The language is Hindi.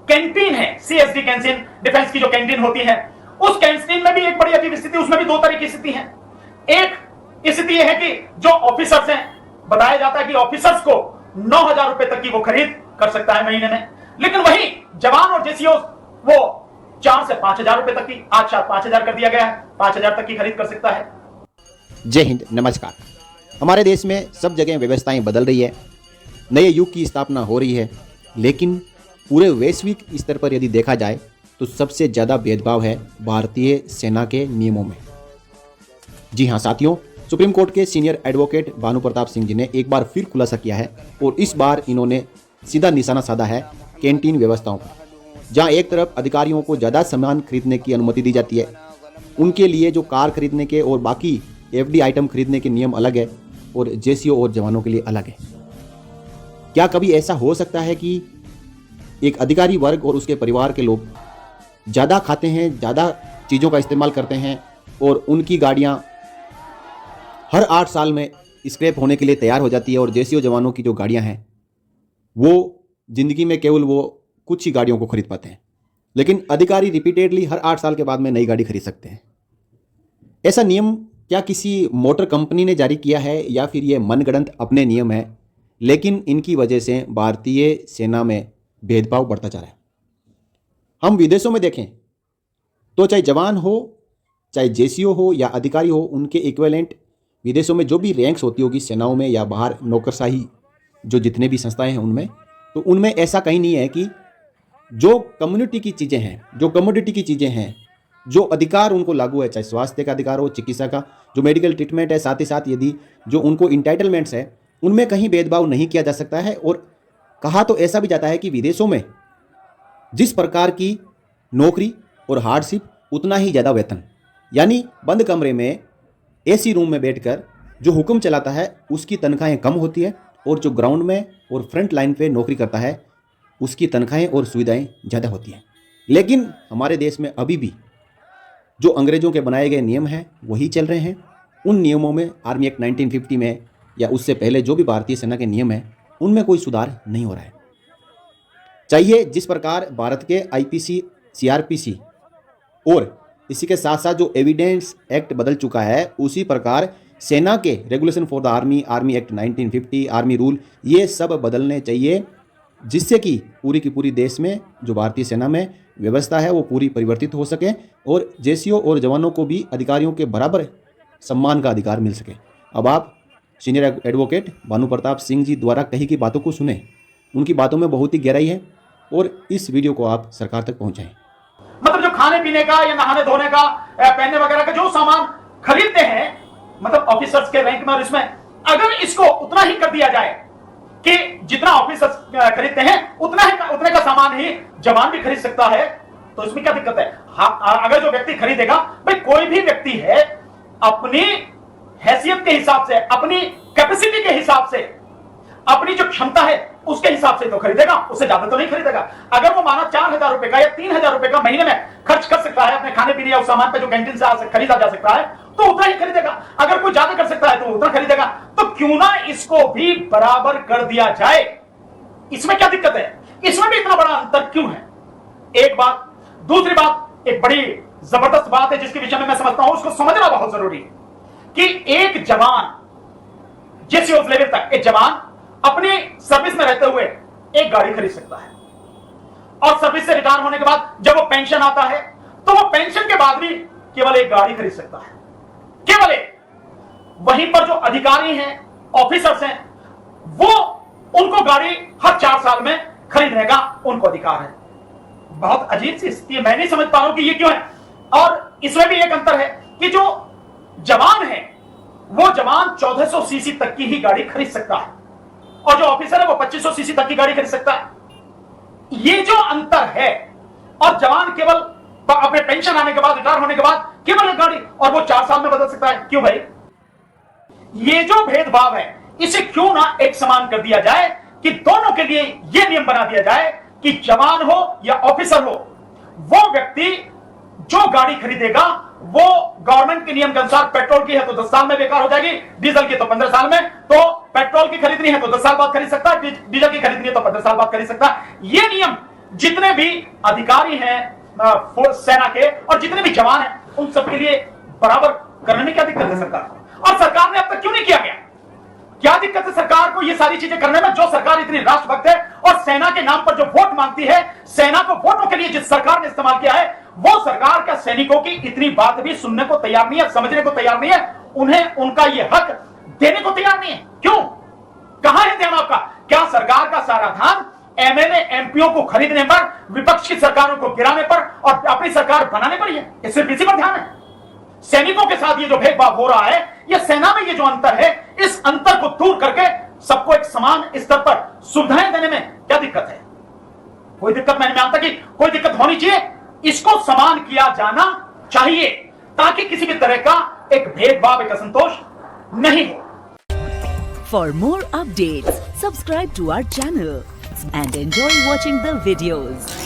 कैंटीन है, सीएसडी कैंटीन, डिफेंस की जो कैंटीन होती है, उस कैंटीन में भी एक बड़ी अजीब स्थिति, उसमें भी दो तरह की स्थिति है। एक स्थिति यह है कि जो ऑफिसर्स हैं, बताया जाता है कि ऑफिसर्स को 9,000 रुपए तक की वो खरीद कर सकता है महीने में, लेकिन वही जवान और जेसीओ वो 4 से 5,000 रुपए तक की, आज शायद 5,000 कर दिया गया है, 5,000 तक की खरीद कर सकता है। जय हिंद, नमस्कार। हमारे देश में सब जगह व्यवस्थाएं बदल रही है, नए युग की स्थापना हो रही है, लेकिन पूरे वैश्विक स्तर पर यदि देखा जाए तो सबसे ज़्यादा भेदभाव है भारतीय सेना के नियमों में। जी हाँ साथियों, सुप्रीम कोर्ट के सीनियर एडवोकेट भानु प्रताप सिंह जी ने एक बार फिर खुलासा किया है और इस बार इन्होंने सीधा निशाना साधा है कैंटीन व्यवस्थाओं पर, जहाँ एक तरफ अधिकारियों को ज़्यादा सामान खरीदने की अनुमति दी जाती है, उनके लिए जो कार खरीदने के और बाकी एफडी आइटम खरीदने के नियम अलग है और जेसीओ और जवानों के लिए अलग है। क्या कभी ऐसा हो सकता है कि एक अधिकारी वर्ग और उसके परिवार के लोग ज़्यादा खाते हैं, ज़्यादा चीज़ों का इस्तेमाल करते हैं और उनकी गाड़ियाँ हर 8 साल में स्क्रैप होने के लिए तैयार हो जाती है और जेसीओ जवानों की जो गाड़ियाँ हैं वो ज़िंदगी में केवल वो कुछ ही गाड़ियों को खरीद पाते हैं, लेकिन अधिकारी रिपीटेडली हर 8 साल के बाद में नई गाड़ी खरीद सकते हैं। ऐसा नियम क्या किसी मोटर कंपनी ने जारी किया है या फिर ये मनगढ़ंत अपने नियम है, लेकिन इनकी वजह से भारतीय सेना में भेदभाव बढ़ता जा रहा है। हम विदेशों में देखें तो चाहे जवान हो, चाहे जेसीओ हो या अधिकारी हो, उनके इक्विवेलेंट विदेशों में जो भी रैंक्स होती होगी सेनाओं में या बाहर नौकरशाही जो जितने भी संस्थाएं हैं उनमें, तो उनमें ऐसा कहीं नहीं है कि जो कम्युनिटी की चीज़ें हैं, जो कमोडिटी की चीज़ें हैं, जो अधिकार उनको लागू है, चाहे स्वास्थ्य का अधिकार हो, चिकित्सा का जो मेडिकल ट्रीटमेंट है, साथ ही साथ यदि जो उनको इंटाइटलमेंट्स है उनमें कहीं भेदभाव नहीं किया जा सकता है। और कहा तो ऐसा भी जाता है कि विदेशों में जिस प्रकार की नौकरी और हार्डशिप उतना ही ज़्यादा वेतन, यानी बंद कमरे में एसी रूम में बैठकर जो हुक्म चलाता है उसकी तनख्वाहें कम होती है और जो ग्राउंड में और फ्रंट लाइन पे नौकरी करता है उसकी तनख्वाहें और सुविधाएं ज़्यादा होती हैं। लेकिन हमारे देश में अभी भी जो अंग्रेज़ों के बनाए गए नियम हैं वही चल रहे हैं। उन नियमों में आर्मी एक्ट 1950 में या उससे पहले जो भी भारतीय सेना के नियम हैं उनमें कोई सुधार नहीं हो रहा है। चाहिए जिस प्रकार भारत के आईपीसी, सीआरपीसी और इसी के साथ साथ जो एविडेंस एक्ट बदल चुका है, उसी प्रकार सेना के regulation for the army, army act 1950, army rule, ये सब बदलने चाहिए, जिससे कि पूरी की पूरी देश में जो भारतीय सेना में व्यवस्था है वो पूरी परिवर्तित हो सके और जेसीओ और जवानों को भी अधिकारियों के बराबर सम्मान का अधिकार मिल सके। अब आप सीनियर एडवोकेट भानु प्रताप सिंह जी द्वारा कही की बातों को सुने, उनकी बातों में बहुत ही गहराई है और इस वीडियो को आप सरकार तक पहुंचाएं। मतलब जो खाने पीने का या नहाने धोने का, पहनने वगैरह का जो सामान खरीदते हैं, मतलब ऑफिसर्स के रैंक में, और इसमें अगर इसको उतना ही कर दिया जाए कि जितना ऑफिसर्स खरीदते हैं उतने का सामान ही जवान भी खरीद सकता है, तो इसमें क्या दिक्कत है? हाँ, अगर जो व्यक्ति खरीदेगा, भाई कोई भी व्यक्ति है अपनी हैसियत के हिसाब से, अपनी कैपेसिटी के हिसाब से, अपनी जो क्षमता है उसके हिसाब से तो खरीदेगा, उससे ज्यादा तो नहीं खरीदेगा। अगर वो माना 4,000 रुपए का या 3,000 रुपए का महीने में खर्च कर सकता है अपने खाने पीने या उस सामान पे जो कैंटीन से खरीदा जा सकता है, तो उतना ही खरीदेगा। अगर कोई ज्यादा कर सकता है तो उतना खरीदेगा। तो क्यों ना इसको भी बराबर कर दिया जाए, इसमें क्या दिक्कत है? इसमें भी इतना बड़ा अंतर क्यों है? एक बात। दूसरी बात, एक बड़ी जबरदस्त बात है जिसके विषय में मैं समझता हूं, उसको समझना बहुत जरूरी है कि एक जवान, जिस लेवल तक एक जवान अपनी सर्विस में रहते हुए एक गाड़ी खरीद सकता है और सर्विस से रिटायर होने के बाद जब वो पेंशन आता है तो वो पेंशन के बाद भी केवल एक गाड़ी खरीद सकता है, केवल एक। वहीं पर जो अधिकारी हैं, ऑफिसर्स हैं, वो उनको गाड़ी हर 4 साल में खरीदने का उनको अधिकार है। बहुत अजीब सी स्थिति है, मैं नहीं समझ पा रहा हूं कि ये क्यों है। और इसमें भी एक अंतर है कि जो जवान है वो जवान 1400 सीसी तक की ही गाड़ी खरीद सकता है और जो ऑफिसर है वो 2500 सीसी तक की गाड़ी खरीद सकता है। ये जो अंतर है, और जवान केवल अपने पेंशन आने के बाद, रिटायर होने के बाद केवल एक गाड़ी, और वो 4 साल में बदल सकता है। क्यों भाई? ये जो भेदभाव है इसे क्यों ना एक समान कर दिया जाए कि दोनों के लिए यह नियम बना दिया जाए कि जवान हो या ऑफिसर हो, वो व्यक्ति जो गाड़ी खरीदेगा वो गवर्नमेंट के नियम के अनुसार पेट्रोल की है तो 10 साल में बेकार हो जाएगी, डीजल की तो 15 साल में, तो पेट्रोल की खरीदनी है तो 10 साल बाद खरीद सकता है, डीजल की खरीदनी है तो 15 साल बाद खरीद सकता है। ये नियम जितने भी अधिकारी हैं सेना के और जितने भी जवान हैं, उन सबके लिए बराबर करने में क्या दिक्कत है सरकार को? और सरकार ने अब तक क्यों नहीं किया गया? क्या दिक्कत है सरकार को ये सारी चीजें करने में? जो सरकार इतनी राष्ट्रभक्त है और सेना के नाम पर जो वोट मांगती है, सेना को वोटों के लिए जिस सरकार ने इस्तेमाल किया है, वो सरकार का सैनिकों की इतनी बात भी सुनने को तैयार नहीं है, समझने को तैयार नहीं है, उन्हें उनका ये हक देने को तैयार नहीं है। क्यों? कहां है ध्यान आपका? क्या सरकार का सारा ध्यान एमएलए एमपीओ को खरीदने पर, विपक्ष की सरकारों को गिराने पर और अपनी सरकार बनाने पर ही है? ये सिर्फ इसी पर ध्यान है। सैनिकों के साथ ये जो भेदभाव हो रहा है, ये सेना में ये जो अंतर है, इस अंतर को दूर करके सबको एक समान स्तर पर सुविधाएं देने में क्या दिक्कत है? कोई दिक्कत मैं नहीं मानता कि कोई दिक्कत होनी चाहिए। इसको समान किया जाना चाहिए ताकि किसी भी तरह का एक भेदभाव, एक असंतोष नहीं हो। For more updates, subscribe to our channel and enjoy watching the videos.